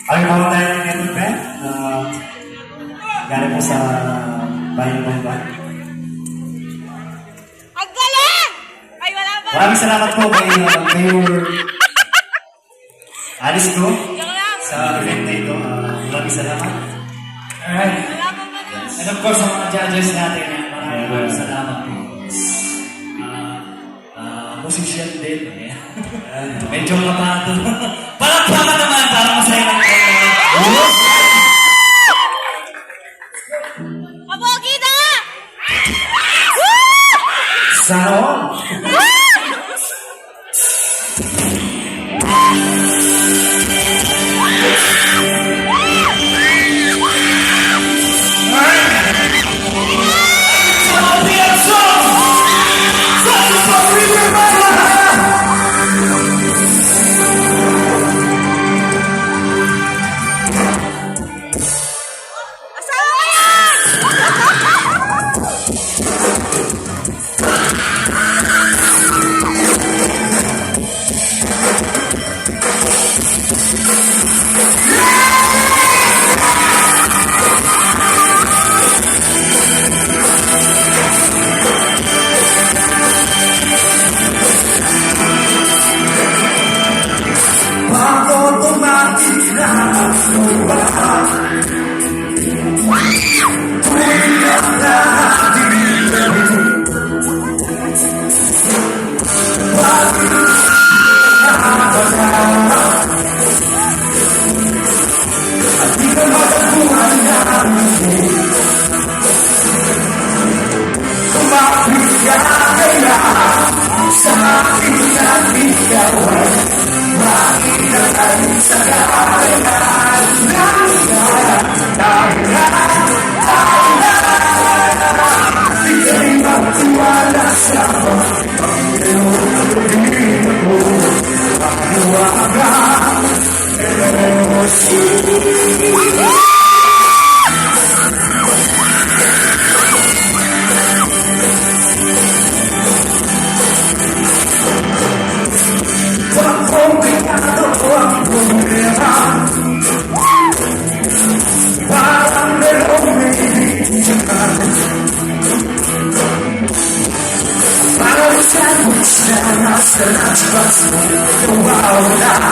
Ay, mga tayo ng Edwin Ben, galing po sa Bayan Bomba. Ang galing! Ay, wala pa. Maraming salamat po kay Mayor Alice ko Joke lang. sa event na ito. Maraming salamat. Alright. Wala pa ba? And of course, sa mga judges natin, maraming salamat po. Musician din. Medyo kapado. Palakpakan naman para masaya lang kayo. Mabugi na nga! Saon! Asawa ko yan!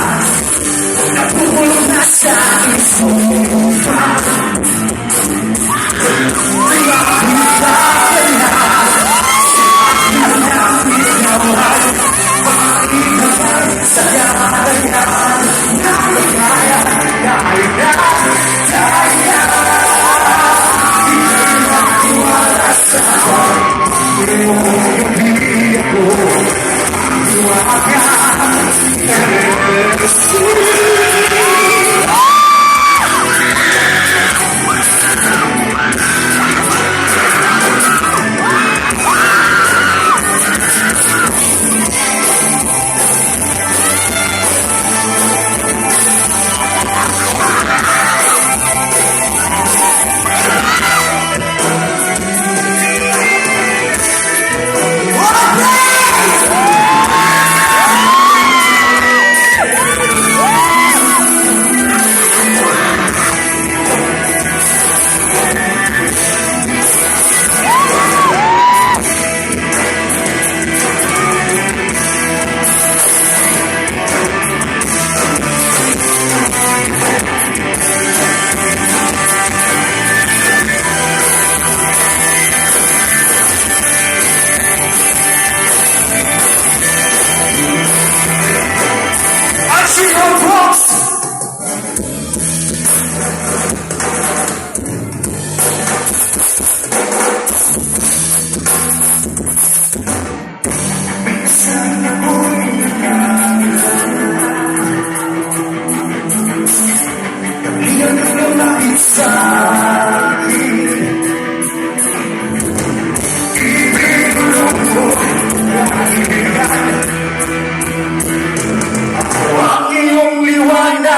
Ang iyong liwanag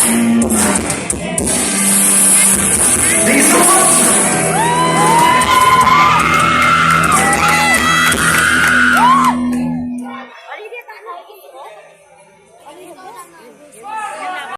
Thank you so much!